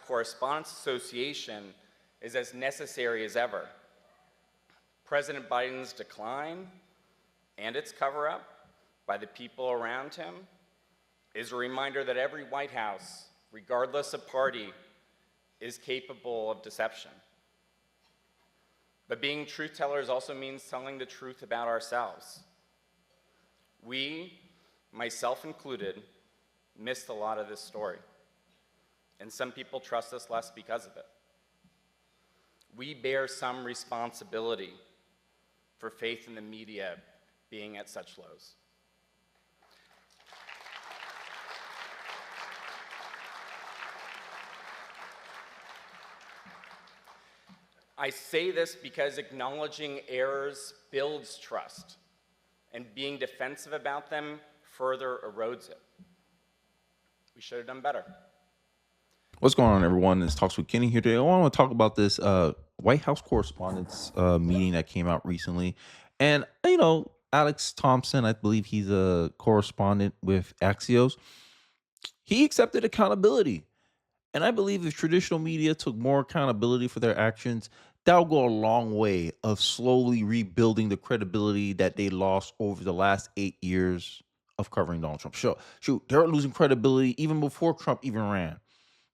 Correspondents Association is as necessary as ever. President Biden's decline and its cover-up by the people around him is a reminder that every White House, regardless of party, is capable of deception. But being truth tellers also means telling the truth about ourselves. We, myself included, missed a lot of this story, and some people trust us less because of it. We bear some responsibility for faith in the media being at such lows. I say this because acknowledging errors builds trust, and being defensive about them further erodes it. We should have done better. What's going on, everyone? This Talks with Kenny here today. I want to talk about this White House Correspondents meeting that came out recently. And, Alex Thompson, I believe he's a correspondent with Axios. He accepted accountability. And I believe if traditional media took more accountability for their actions, that'll go a long way of slowly rebuilding the credibility that they lost over the last 8 years of covering Donald Trump. Shoot, they were losing credibility even before Trump even ran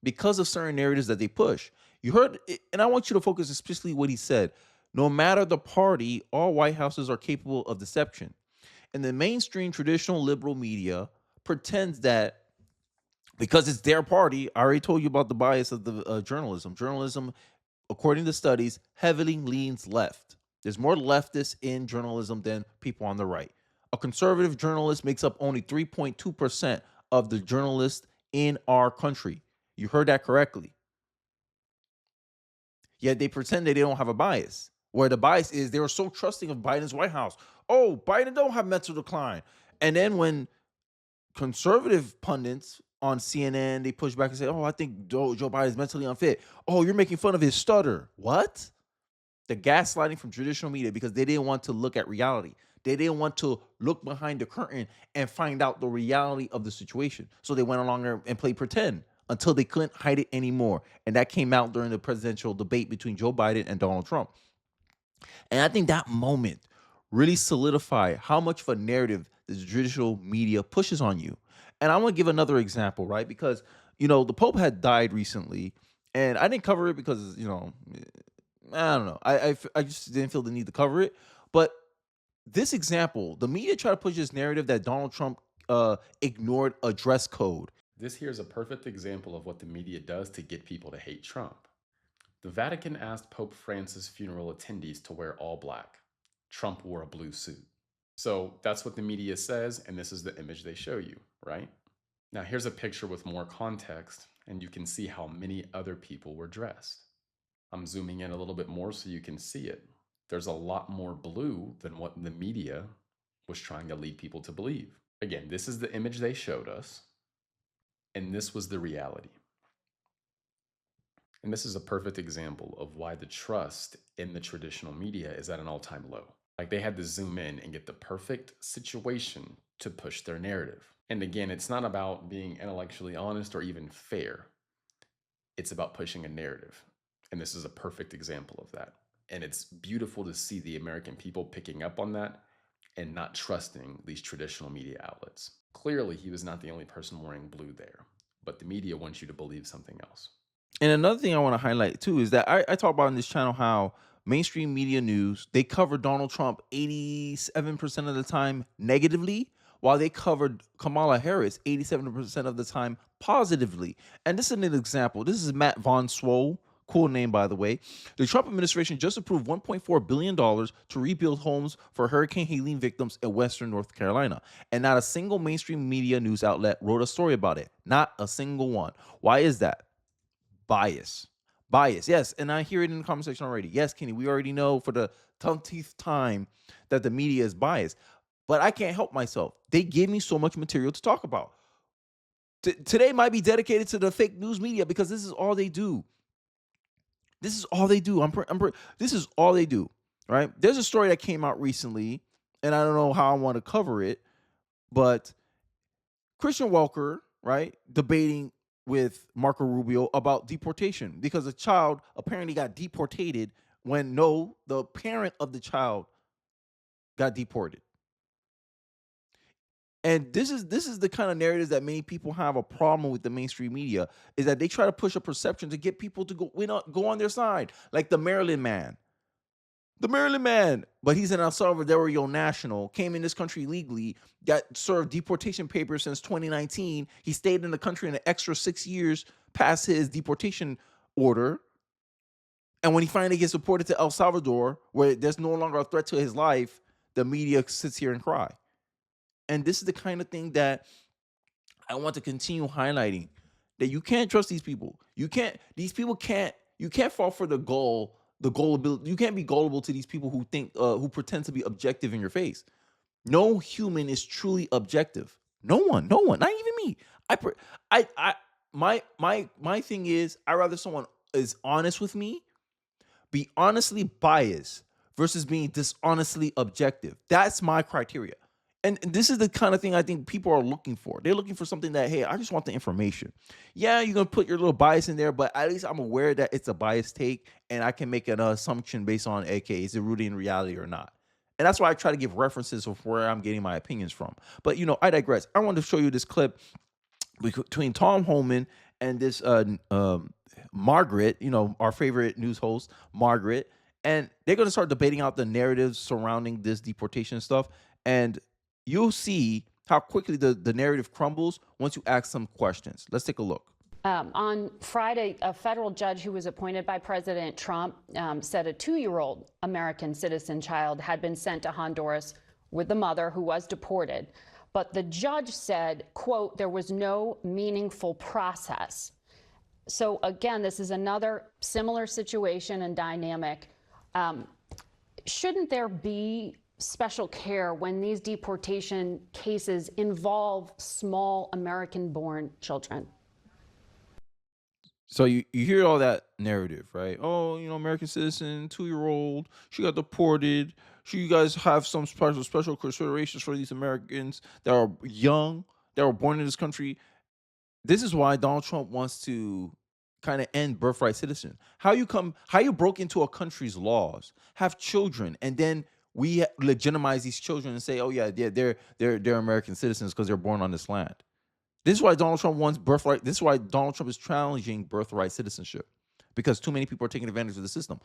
because of certain narratives that they push. You heard, and I want you to focus especially what he said. No matter the party, all White Houses are capable of deception. And the mainstream traditional liberal media pretends that because it's their party. I already told you about the bias of the journalism. Journalism, according to studies, heavily leans left. There's more leftists in journalism than people on the right. A conservative journalist makes up only 3.2% of the journalists in our country. You heard that correctly. Yet they pretend that they don't have a bias. Where the bias is they were so trusting of Biden's White House. Oh, Biden don't have mental decline. And then when conservative pundits on CNN, they push back and say, oh, I think Joe Biden is mentally unfit. Oh, you're making fun of his stutter. What? The gaslighting from traditional media because they didn't want to look at reality. They didn't want to look behind the curtain and find out the reality of the situation. So they went along there and played pretend until they couldn't hide it anymore. And that came out during the presidential debate between Joe Biden and Donald Trump. And I think that moment really solidified how much of a narrative the traditional media pushes on you. And I want to give another example, right? Because, the Pope had died recently, and I didn't cover it because, I don't know. I just didn't feel the need to cover it. But this example, the media tried to push this narrative that Donald Trump ignored a dress code. This here is a perfect example of what the media does to get people to hate Trump. The Vatican asked Pope Francis' funeral attendees to wear all black. Trump wore a blue suit. So that's what the media says, and this is the image they show you, right? Now here's a picture with more context, and you can see how many other people were dressed. I'm zooming in a little bit more so you can see it. There's a lot more blue than what the media was trying to lead people to believe. Again, this is the image they showed us, and this was the reality. And this is a perfect example of why the trust in the traditional media is at an all-time low. Like they had to zoom in and get the perfect situation to push their narrative. And again, it's not about being intellectually honest or even fair. It's about pushing a narrative. And this is a perfect example of that. And it's beautiful to see the American people picking up on that and not trusting these traditional media outlets. Clearly, he was not the only person wearing blue there, but the media wants you to believe something else. And another thing I want to highlight too is that I talk about in this channel how mainstream media news, they cover Donald Trump 87% of the time negatively, while they covered Kamala Harris 87% of the time positively. And this is an example. This is Matt Von Swoll. Cool name, by the way. The Trump administration just approved $1.4 billion to rebuild homes for Hurricane Helene victims in Western North Carolina. And not a single mainstream media news outlet wrote a story about it. Not a single one. Why is that? Bias. Yes. And I hear it in the conversation already. Yes, Kenny, we already know for the 10th time that the media is biased. But I can't help myself. They give me so much material to talk about. Today might be dedicated to the fake news media because this is all they do. This is all they do. This is all they do, right? There's a story that came out recently, and I don't know how I want to cover it, but Christian Walker, right, debating with Marco Rubio about deportation because a child apparently got deported when no, the parent of the child got deported. And this is the kind of narratives that many people have a problem with the mainstream media, is that they try to push a perception to get people to go on their side, like the Maryland man. The Maryland man, but he's an El Salvadorian national, came in this country legally, got served deportation papers since 2019. He stayed in the country an extra 6 years past his deportation order. And when he finally gets deported to El Salvador, where there's no longer a threat to his life, the media sits here and cry. And this is the kind of thing that I want to continue highlighting, that you can't trust these people. You can't fall for the gullibility. You can't be gullible to these people who pretend to be objective in your face. No human is truly objective. No one, not even me. My thing is, I rather someone is honest with me, be honestly biased versus being dishonestly objective. That's my criteria. And this is the kind of thing I think people are looking for. They're looking for something that, hey, I just want the information. Yeah, you're going to put your little bias in there, but at least I'm aware that it's a biased take and I can make an assumption based on, okay, is it rooted in reality or not? And that's why I try to give references of where I'm getting my opinions from. But, I digress. I wanted to show you this clip between Tom Homan and this Margaret, our favorite news host, Margaret. And they're going to start debating out the narratives surrounding this deportation stuff. And you'll see how quickly the narrative crumbles once you ask some questions. Let's take a look. On Friday, a federal judge who was appointed by President Trump said a 2-year-old American citizen child had been sent to Honduras with the mother who was deported. But the judge said, quote, there was no meaningful process. So again, this is another similar situation and dynamic. Shouldn't there be special care when these deportation cases involve small American-born children? So you hear all that narrative, right? Oh, American citizen, 2-year-old, she got deported. You guys have some special considerations for these Americans that are young, that were born in this country. This is why Donald Trump wants to kind of end birthright citizen. How you broke into a country's laws, have children, and then we legitimize these children and say, oh yeah, they're American citizens because they're born on this land. This is why Donald Trump wants birthright. This is why Donald Trump is challenging birthright citizenship, because too many people are taking advantage of the system.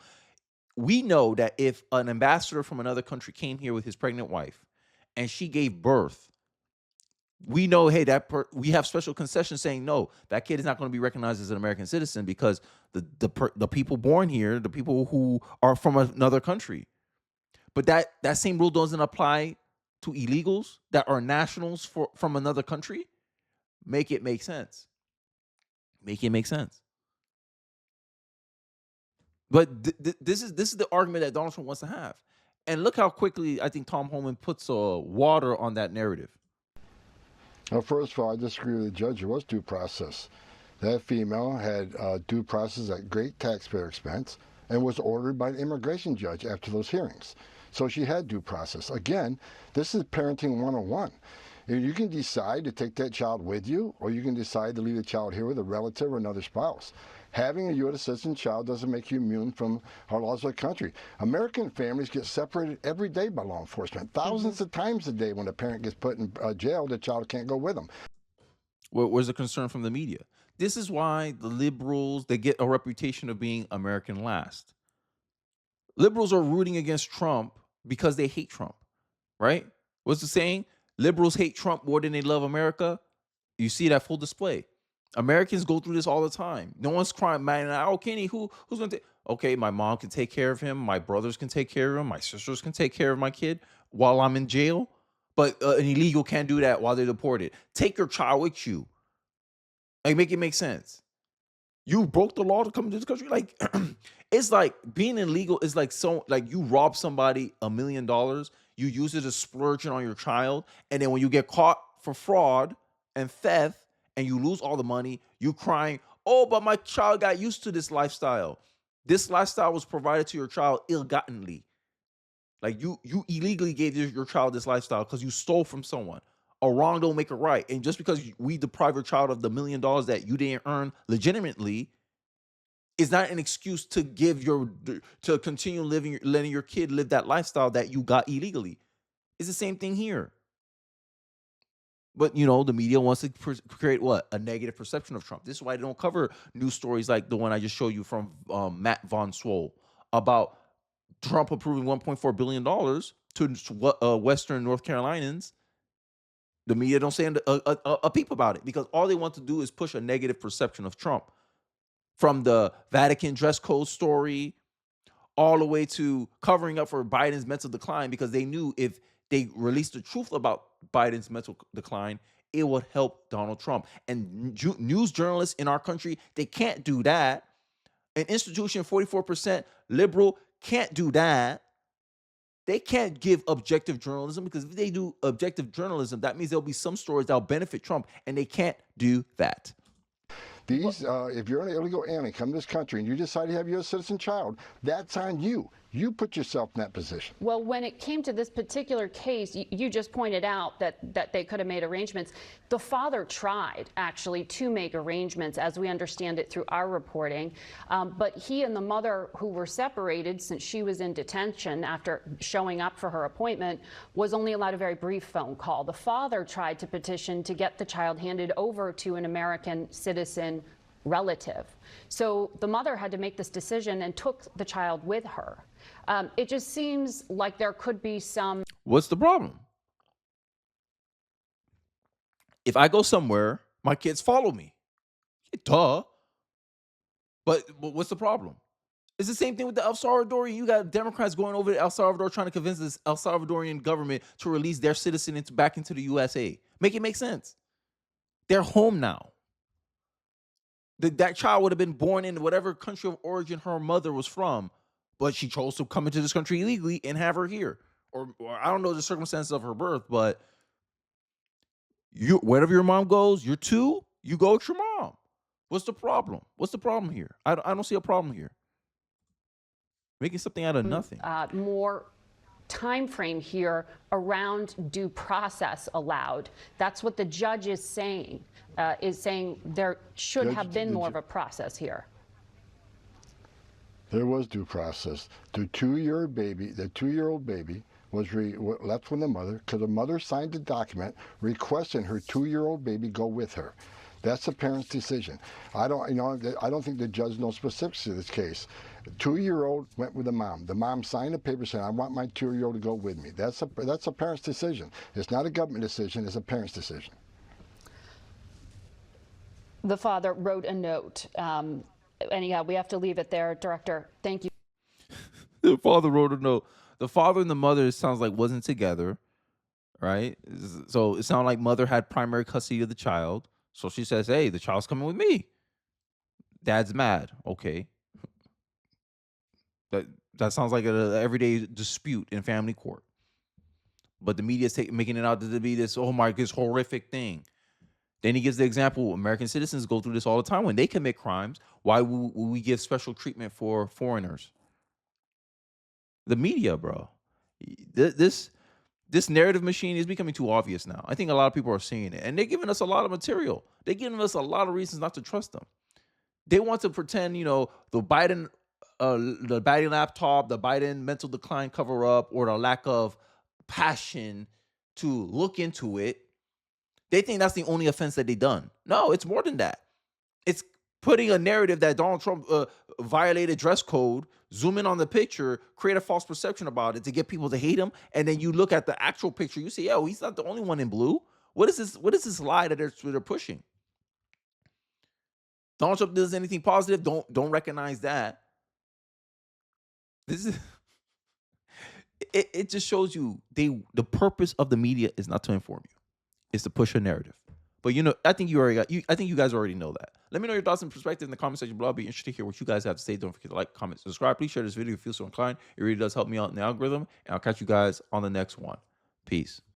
We know that if an ambassador from another country came here with his pregnant wife and she gave birth, we know, hey, we have special concessions saying, no, that kid is not going to be recognized as an American citizen because the people born here, the people who are from another country. But that same rule doesn't apply to illegals that are nationals from another country. Make it make sense. Make it make sense. But this is the argument that Donald Trump wants to have. And look how quickly I think Tom Homan puts water on that narrative. Well, first of all, I disagree with the judge. There was due process. That female had due process at great taxpayer expense and was ordered by the immigration judge after those hearings. So she had due process. Again, this is parenting 101. You can decide to take that child with you, or you can decide to leave the child here with a relative or another spouse. Having a U.S. citizen child doesn't make you immune from our laws of the country. American families get separated every day by law enforcement. Thousands of times a day when a parent gets put in jail, the child can't go with them. Where's the concern from the media? This is why the liberals, they get a reputation of being American last. Liberals are rooting against Trump because they hate Trump, right? What's the saying? Liberals hate Trump more than they love America. You see that full display. Americans go through this all the time. No one's crying, man. Oh, Kenny, who's going to take? Okay, my mom can take care of him. My brothers can take care of him. My sisters can take care of my kid while I'm in jail. But an illegal can't do that while they're deported. Take your child with you. Like, make it make sense. You broke the law to come into this country. Like, it's like being illegal is like you rob somebody $1 million. You use it as splurging on your child, and then when you get caught for fraud and theft and you lose all the money, you crying, oh, but my child got used to this lifestyle. This lifestyle was provided to your child ill-gottenly. Like you illegally gave your child this lifestyle because you stole from someone. a wrong don't make it right. And just because we deprive your child of the $1 million that you didn't earn legitimately is not an excuse to to continue letting your kid live that lifestyle that you got illegally. It's the same thing here. But the media wants to create what? A negative perception of Trump. This is why they don't cover news stories like the one I just showed you from Matt Von Swole about Trump approving $1.4 billion to Western North Carolinians. The media don't say a peep about it because all they want to do is push a negative perception of Trump. From the Vatican dress code story all the way to covering up for Biden's mental decline, because they knew if they released the truth about Biden's mental decline, it would help Donald Trump. And news journalists in our country, they can't do that. An institution 44% liberal can't do that. They can't give objective journalism, because if they do objective journalism, that means there'll be some stories that'll benefit Trump, and they can't do that. If you're an illegal alien, come to this country and you decide to have your citizen child, that's on you. You put yourself in that position. Well, when it came to this particular case, you just pointed out that they could have made arrangements. The father tried, actually, to make arrangements, as we understand it through our reporting. But he and the mother, who were separated since she was in detention after showing up for her appointment, was only allowed a very brief phone call. The father tried to petition to get the child handed over to an American citizen relative. So the mother had to make this decision and took the child with her. It just seems like there could be some. What's the problem? If I go somewhere, my kids follow me. Duh. But what's the problem? It's the same thing with the El Salvadorian. You got Democrats going over to El Salvador trying to convince this El Salvadorian government to release their citizen back into the USA. Make it make sense. They're home now. That child would have been born in whatever country of origin her mother was from, but she chose to come into this country illegally and have her here. Or I don't know the circumstances of her birth, but wherever your mom goes, you're two, you go with your mom. What's the problem? What's the problem here? I don't see a problem here. Making something out of nothing. More time frame here around due process allowed. That's what the judge is saying there should have been more of a process here. There was due process. The two-year-old baby was left with the mother because the mother signed a document requesting her two-year-old baby go with her. That's the parent's decision. I don't think the judge knows specifics of this case. The two-year-old went with the mom. The mom signed a paper saying, "I want my two-year-old to go with me." That's a parent's decision. It's not a government decision. It's a parent's decision. The father wrote a note. Anyhow, we have to leave it there. Director, thank you. The father wrote a note. The father and the mother, it sounds like, wasn't together, right? So it sounded like mother had primary custody of the child. So she says, "Hey, the child's coming with me." Dad's mad. Okay. That sounds like an everyday dispute in family court. But the media is making it out to be this, oh my, this horrific thing. Then he gives the example, American citizens go through this all the time when they commit crimes. Why will we give special treatment for foreigners? The media, bro. This narrative machine is becoming too obvious now. I think a lot of people are seeing it. And they're giving us a lot of material. They're giving us a lot of reasons not to trust them. They want to pretend, the Biden laptop, the Biden mental decline cover-up, or the lack of passion to look into it. They think that's the only offense that they done. No, it's more than that. It's putting a narrative that Donald Trump violated dress code, zoom in on the picture, create a false perception about it to get people to hate him, and then you look at the actual picture, you say, "Oh, he's not the only one in blue." What is this? What is this lie that they're pushing? Donald Trump does anything positive? Don't recognize that. This is. It just shows you the purpose of the media is not to inform you. Is to push a narrative. But I think I think you guys already know that. Let me know your thoughts and perspective in the comment section below. I'll be interested to hear what you guys have to say. Don't forget to like, comment, subscribe. Please share this video if you feel so inclined. It really does help me out in the algorithm. And I'll catch you guys on the next one. Peace.